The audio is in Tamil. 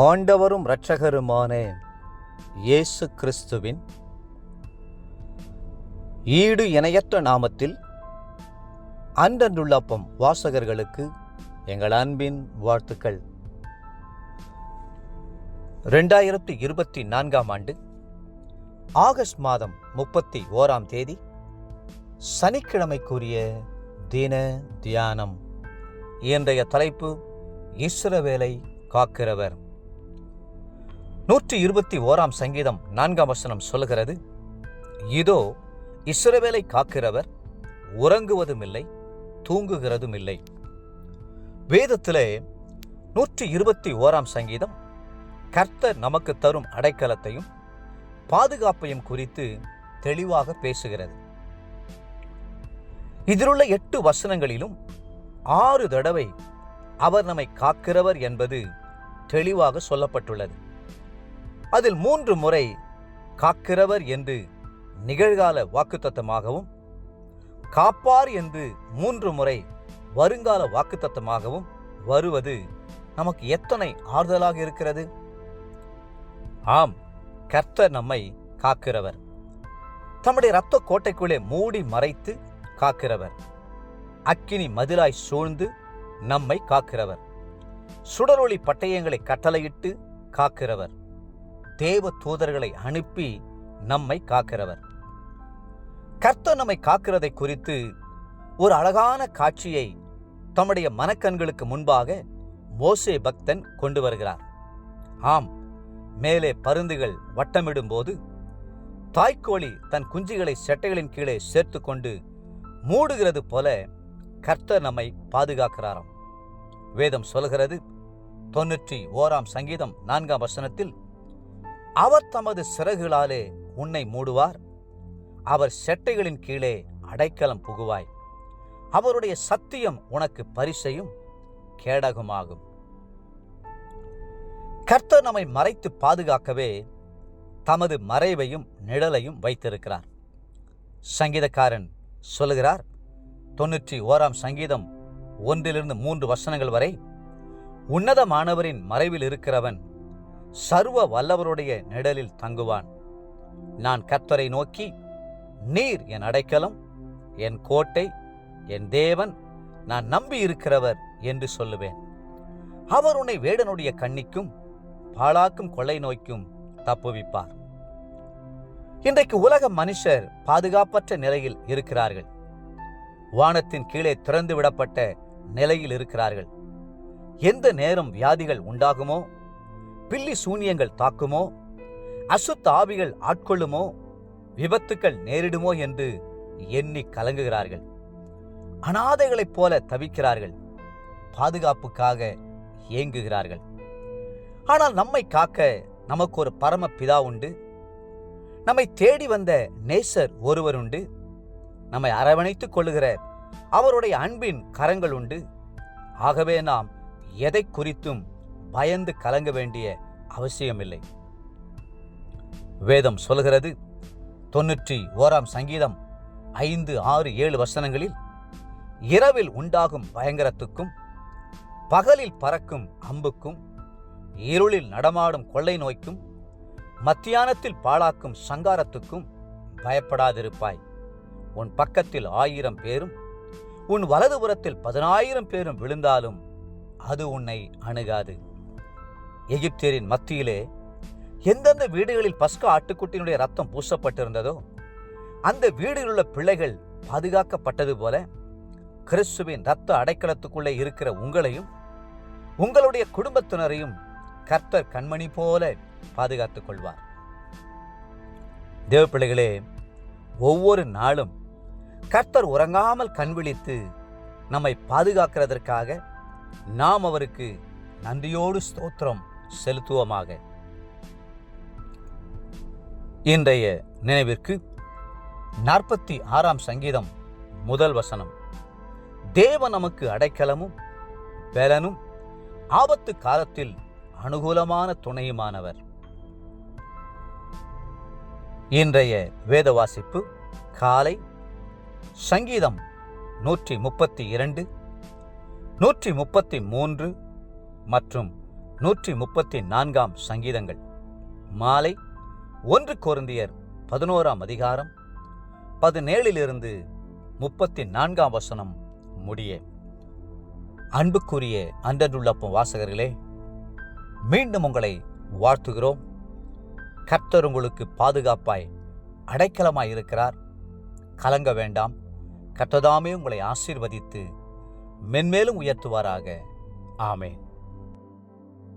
ஆண்டவரும் இரட்சகருமான இயேசு கிறிஸ்துவின் ஈடு இணையற்ற நாமத்தில் அன்றன்றுள்ளப்பம் வாசகர்களுக்கு எங்கள் அன்பின் வாழ்த்துக்கள். 2024 ஆண்டு ஆகஸ்ட் மாதம் 31ஆம் தேதி சனிக்கிழமைக்குரிய தின தியானம். இன்றைய தலைப்பு இஸ்ரவேலை காக்கிறவர். 121ஆம் சங்கீதம் 4ஆம் வசனம் சொல்கிறது, இதோ இஸ்ரவேலை காக்கிறவர் உறங்குவதும் இல்லை தூங்குகிறதும் இல்லை. வேதத்திலே 121ஆம் சங்கீதம் கர்த்தர் நமக்கு தரும் அடைக்கலத்தையும் பாதுகாப்பையும் குறித்து தெளிவாக பேசுகிறது. இதிலுள்ள 8 வசனங்களிலும் 6 தடவை அவர் நம்மை காக்கிறவர் என்பது தெளிவாக சொல்லப்பட்டுள்ளது. அதில் 3 முறை காக்கிறவர் என்று நிகழ்கால வாக்குத்தத்தமாகவும், காப்பார் என்று 3 முறை வருங்கால வாக்குத்தத்தமாகவும் வருவது நமக்கு எத்தனை ஆறுதலாக இருக்கிறது. ஆம், கர்த்தர் நம்மை காக்கிறவர். தம்முடைய இரத்த கோட்டைக்குள்ளே மூடி மறைத்து காக்கிறவர். அக்கினி மதிலாய் சூழ்ந்து நம்மை காக்கிறவர். சுடரொளி பட்டயங்களை கட்டளையிட்டு காக்கிறவர். தேவ தூதர்களை அனுப்பி நம்மை காக்கிறவர். கர்த்தர் நம்மை காக்கிறதை குறித்து ஒரு அழகான காட்சியை தம்முடைய மனக்கண்களுக்கு முன்பாக மோசே பக்தன் கொண்டு வருகிறார். ஆம், மேலே பருந்துகள் வட்டமிடும் போது தாய்க்கோழி தன் குஞ்சுகளை செட்டைகளின் கீழே சேர்த்து கொண்டு மூடுகிறது போல கர்த்தர் நம்மை பாதுகாக்கிறாராம். வேதம் சொல்கிறது, 91ஆம் சங்கீதம் 4ஆம் வசனத்தில், அவர் தமது சிறகுகளாலே உன்னை மூடுவார், அவர் செட்டைகளின் கீழே அடைக்கலம் புகுவாய், அவருடைய சத்தியம் உனக்கு பரிசையும் கேடகமாகும். கர்த்தர் நம்மை மறைத்து பாதுகாக்கவே தமது மறைவையும் நிழலையும் வைத்திருக்கிறார். சங்கீதக்காரன் சொல்லுகிறார், 91ஆம் சங்கீதம் 1-3 வசனங்கள் வரை, உன்னதமானவரின் மறைவில் இருக்கிறவன் சர்வ வல்லவருடைய நிழலில் தங்குவான். நான் கர்த்தரை நோக்கி, நீர் என் அடைக்கலம், என் கோட்டை, என் தேவன், நான் நம்பி இருக்கிறவர் என்று சொல்லுவேன். அவர் உன்னை வேடனுடைய கண்ணிக்கும் பாழாக்கும் கொள்ளை நோய்க்கும் தப்புவிப்பார். இன்றைக்கு உலக மனுஷர் பாதுகாப்பற்ற நிலையில் இருக்கிறார்கள். வானத்தின் கீழே திறந்து விடப்பட்ட நிலையில் இருக்கிறார்கள். எந்த நேரம் வியாதிகள் உண்டாகுமோ, பில்லி சூனியங்கள் தாக்குமோ, அசுத்த ஆவிகள் ஆட்கொள்ளுமோ, விபத்துக்கள் நேரிடுமோ என்று எண்ணி கலங்குகிறார்கள். அநாதைகளைப் போல தவிக்கிறார்கள். பாதுகாப்புக்காக ஏங்குகிறார்கள். ஆனால் நம்மை காக்க நமக்கு ஒரு பரம பிதா உண்டு. நம்மை தேடி வந்த நேசர் ஒருவர் உண்டு. நம்மை அரவணைத்துக் கொள்ளுகிற அவருடைய அன்பின் கரங்கள் உண்டு. ஆகவே நாம் எதை குறித்தும் பயந்து கலங்க வேண்டிய அவசியமில்லை. வேதம் சொல்கிறது, 91ஆம் சங்கீதம் 5, 6, 7 வசனங்களில், இரவில் உண்டாகும் பயங்கரத்துக்கும், பகலில் பறக்கும் அம்புக்கும், இருளில் நடமாடும் கொள்ளை நோய்க்கும், மத்தியானத்தில் பாழாக்கும் சங்காரத்துக்கும் பயப்படாதிருப்பாய். உன் பக்கத்தில் 1000 பேரும் உன் வலதுபுறத்தில் 10,000 பேரும் விழுந்தாலும் அது உன்னை அணுகாது. எகிப்தியரின் மத்தியிலே எந்தெந்த வீடுகளில் பஸ்கா ஆட்டுக்குட்டியினுடைய ரத்தம் பூசப்பட்டிருந்ததோ அந்த வீடுகளில் உள்ள பிள்ளைகள் பாதுகாக்கப்பட்டது போல கிறிஸ்துவின் இரத்த அடைக்கலத்துக்குள்ளே இருக்கிற உங்களையும் உங்களுடைய குடும்பத்தினரையும் கர்த்தர் கண்மணி போல பாதுகாத்துக் கொள்வார். தேவ பிள்ளைகளே, ஒவ்வொரு நாளும் கர்த்தர் உறங்காமல் கண் விழித்து நம்மை பாதுகாக்கிறதற்காக நாம் அவருக்கு நன்றியோடு ஸ்தோத்திரம் செலுத்துவோமாக. இன்றைய நினைவிற்கு 46ஆம் சங்கீதம் 1 வசனம், தேவன் நமக்கு அடைக்கலமும் பெலனும் ஆபத்து காலத்தில் அனுகூலமான துணையுமானவர். இன்றைய வேத வாசிப்பு காலை சங்கீதம் 132, 133 மற்றும் 134 சங்கீதங்கள். மாலை 1 கொரிந்தியர் 11 அதிகாரம் 17 34 முடிய. அன்புக்குரிய அன்றன்றுள்ளப்பம் வாசகர்களே, மீண்டும் உங்களை வாழ்த்துகிறோம். கர்த்தர் உங்களுக்கு பாதுகாப்பாய் அடைக்கலமாய் இருக்கிறார். கலங்க வேண்டாம். கர்த்தர்தாமே உங்களை ஆசீர்வதித்து மென்மேலும் உயர்த்துவாராக. ஆமென்.